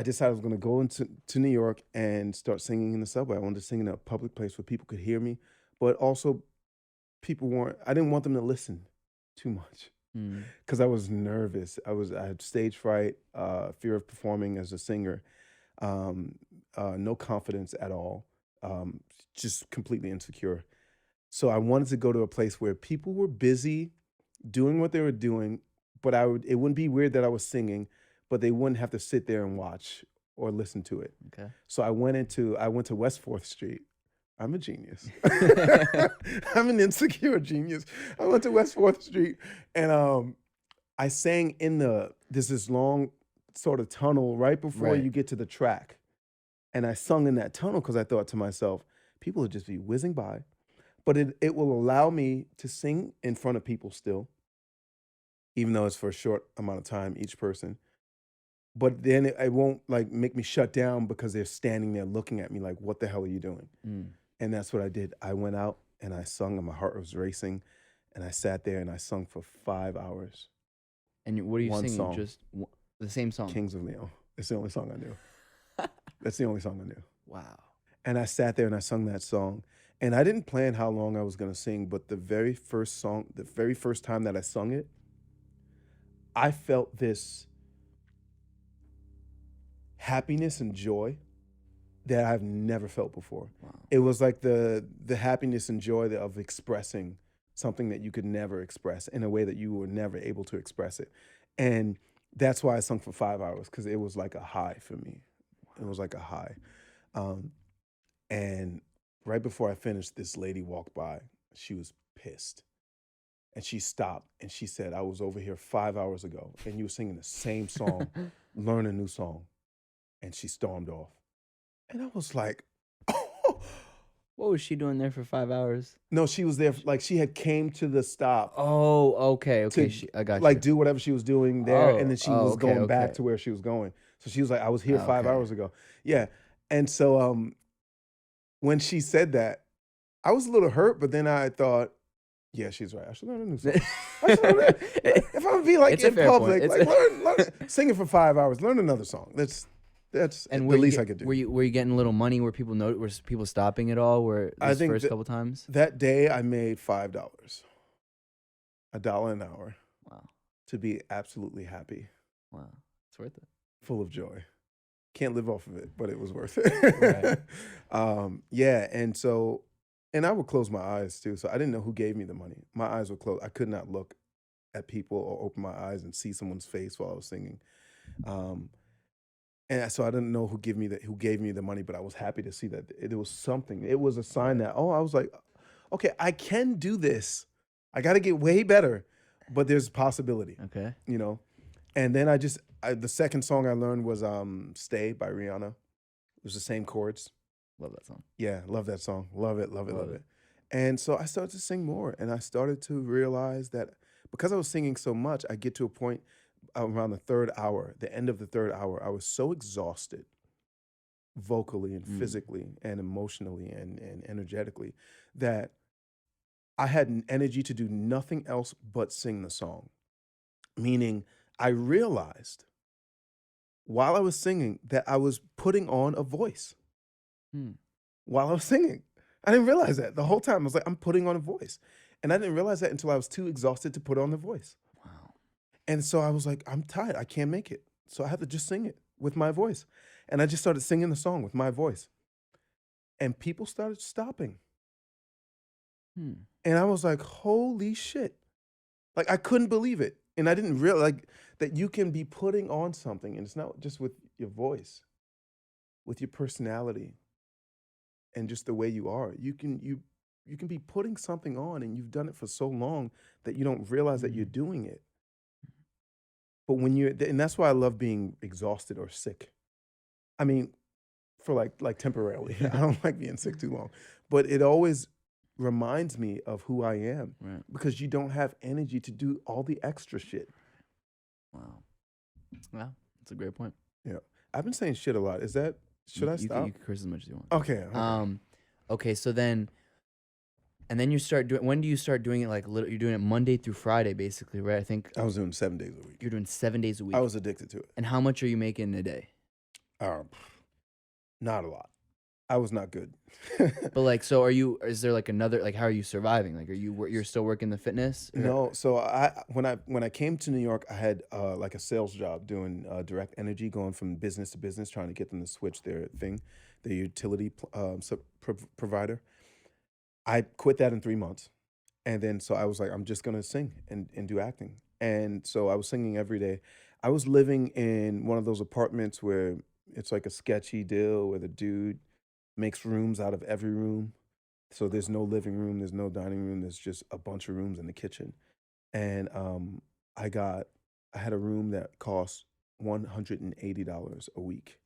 I decided I was going to go to New York and start singing in the subway. I wanted to sing in a public place where people could hear me, but also people weren't. I didn't want them to listen too much Mm. because I was nervous. I had stage fright, fear of performing as a singer, um, no confidence at all, um, just completely insecure. So I wanted to go to a place where people were busy doing what they were doing, but it wouldn't be weird that I was singing, but they wouldn't have to sit there and watch or listen to it. Okay. So I went to West 4th Street. I'm a genius. I'm an insecure genius. I went to West 4th Street and I sang in there's this long sort of tunnel right before Right. you get to the track. And I sung in that tunnel because I thought to myself, people will just be whizzing by. But it will allow me to sing in front of people still, even though it's for a short amount of time each person. But then it won't like make me shut down because they're standing there looking at me like, what the hell are you doing? Mm. And that's what I did. I went out and I sung and my heart was racing. And I sat there and I sung for 5 hours. And what are you One singing? song, Just the same song. Kings of Leon. It's the only song I knew. That's the only song I knew. Wow. And I sat there and I sung that song. And I didn't plan how long I was going to sing, but the very first song, the very first time that I sung it, I felt this happiness and joy that I've never felt before. Wow. It was like the happiness and joy of expressing something that you could never express in a way that you were never able to express it. And that's why I sung for 5 hours, because it was like a high for me. It was like a high. Um, and right before I finished, this lady walked by. She was pissed. And she stopped and she said, I was over here 5 hours ago and you were singing the same song, learn a new song. And she stormed off. And I was like, oh. What was she doing there for 5 hours? No, she was there, like she had came to the stop Oh, okay. to I got like you. do whatever she was doing there. And Oh, then she was okay, going back okay. to where she was going. So she was like, I was here five Okay. hours ago. Yeah. And so when she said that, I was a little hurt, but then I thought, yeah, she's right. I should learn a new song. I should learn if I'm gonna be like It's a in fair point. public, like learn sing it for 5 hours, learn another song. That's And the least I could do. Were you getting a little money? Were people stopping at all? Were I those think first couple times? that day I made $5, $1 an hour, Wow, to be absolutely happy, wow, it's worth it. full of joy. Can't live off of it, but it was worth Right. it. Yeah, and I would close my eyes too, so I didn't know who gave me the money. My eyes were closed. I could not look at people or open my eyes and see someone's face while I was singing. Um, and so I didn't know who gave me the money, but I was happy to see that it was something. It was a sign that I was like, okay, I can do this. I got to get way better, but there's a possibility, Okay. you know. And then the second song I learned was "Stay" by Rihanna. It was the same chords. Love that song. Yeah, love that song. Love it, love it, Love love it. it. And so I started to sing more, and I started to realize that because I was singing so much, I get to a point around the third hour, the end of the third hour, I was so exhausted vocally and Mm. physically and emotionally and energetically that I had an energy to do nothing else but sing the song. Meaning, I realized while I was singing that I was putting on a voice Hmm. while I was singing. I didn't realize that the whole time. I was like, I'm putting on a voice. And I didn't realize that until I was too exhausted to put on the voice. Wow. And so I was like, I'm tired. I can't make it. So I had to just sing it with my voice. And I just started singing the song with my voice. And people started stopping. Hmm. And I was like, holy shit. Like I couldn't believe it. And I didn't realize like that you can be putting on something. And it's not just with your voice, with your personality and just the way you are. You can be putting something on and you've done it for so long that you don't realize that you're Mm. doing it. But when and that's why I love being exhausted or sick. I mean, for like temporarily. I don't like being sick too long. But it always reminds me of who I am Right. because you don't have energy to do all the extra shit. Wow. Wow. That's a great point. Yeah. I've been saying shit a lot. Should I stop? You can curse as much as you want. Okay. Okay. So then, and then you start doing. When do you start doing it? Like you're doing it Monday through Friday, basically, right? I think I was doing 7 days a week. you're doing 7 days a week. I was addicted to it. And how much are you making a day? Um, not a lot. I was not good. But like, so is there like another, like, how are you surviving? Like, you're still working the fitness? No, so when I came to New York, I had like a sales job doing direct energy, going from business to business, trying to get them to switch their thing, their utility provider. I quit that in 3 months, and then so I was like, I'm just gonna sing and do acting, and so I was singing every day. I was living in one of those apartments where it's like a sketchy deal where the dude makes rooms out of every room. So there's no living room, there's no dining room, there's just a bunch of rooms in the kitchen. And I got I had a room that cost $180 a week.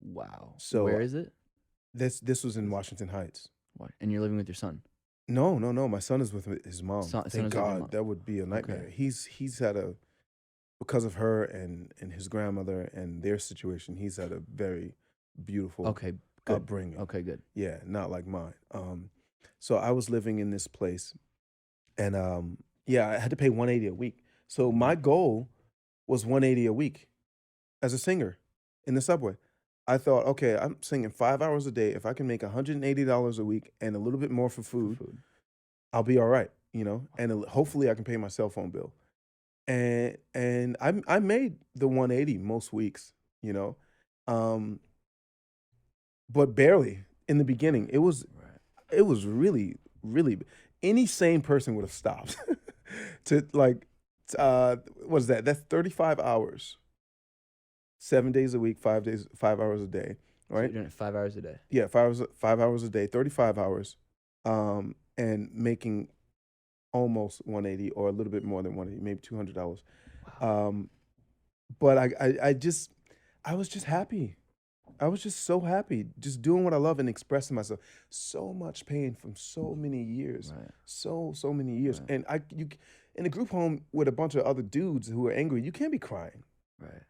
Wow. So Where is it? this was in Washington Heights. Why? And you're living with your son. No, no, no. My son is with his mom. Son Thank is with your God, mom. that would be a Okay. nightmare. He's had a because of her and his grandmother and their situation. He's had a very beautiful Okay. Good. upbringing. Okay. Good. Yeah, not like mine. So I was living in this place, and yeah, I had to pay 180 a week. So my goal was 180 a week as a singer in the subway. I thought, okay, I'm singing 5 hours a day. If I can make $180 a week and a little bit more for For food, food. I'll be all right, and hopefully I can pay my cell phone bill. And I made the 180 most weeks, you know, um, but barely in the beginning. Right. It was really, really any sane person would have stopped to like what is that? That's 35 hours, 7 days a week, 5 days, 5 hours a day, So you're right? doing it 5 hours a day. Yeah, 5 hours a day, 35 hours, and making almost 180 or a little bit more than 180, maybe $200. Wow. Um, but I was just happy. I was just so happy, just doing what I love and expressing myself. So much pain from so many years, Right. so many years, Right. and in a group home with a bunch of other dudes who are angry, you can't be crying. Right.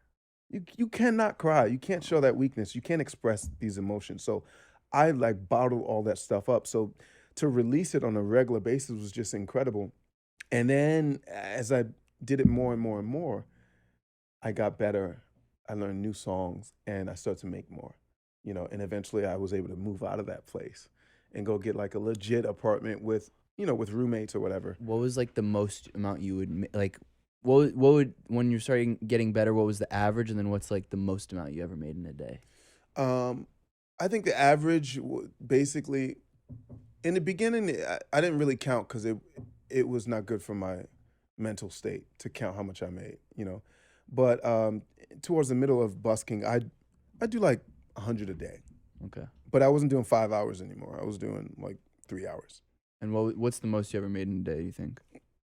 You cannot cry. You can't show that weakness. You can't express these emotions. So I like bottled all that stuff up. So to release it on a regular basis was just incredible. And then as I did it more and more and more, I got better. I learned new songs and I started to make more, and eventually I was able to move out of that place and go get like a legit apartment with, with roommates or whatever. What was like the most amount you would like? What would, when you're starting getting better? What was the average, and then what's like the most amount you ever made in a day? Um, I think the average basically in the beginning, I didn't really count because it was not good for my mental state to count how much I made, But towards the middle of busking, I do like 100 a day, Okay. but I wasn't doing 5 hours anymore. I was doing like 3 hours, And what's the most you ever made in a day, you think?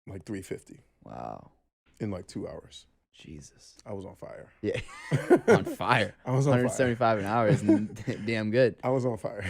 like 350 Wow. in like 2 hours. Jesus. I was on fire. Yeah. On fire. I was on fire. 175 an hour is damn good. I was on fire.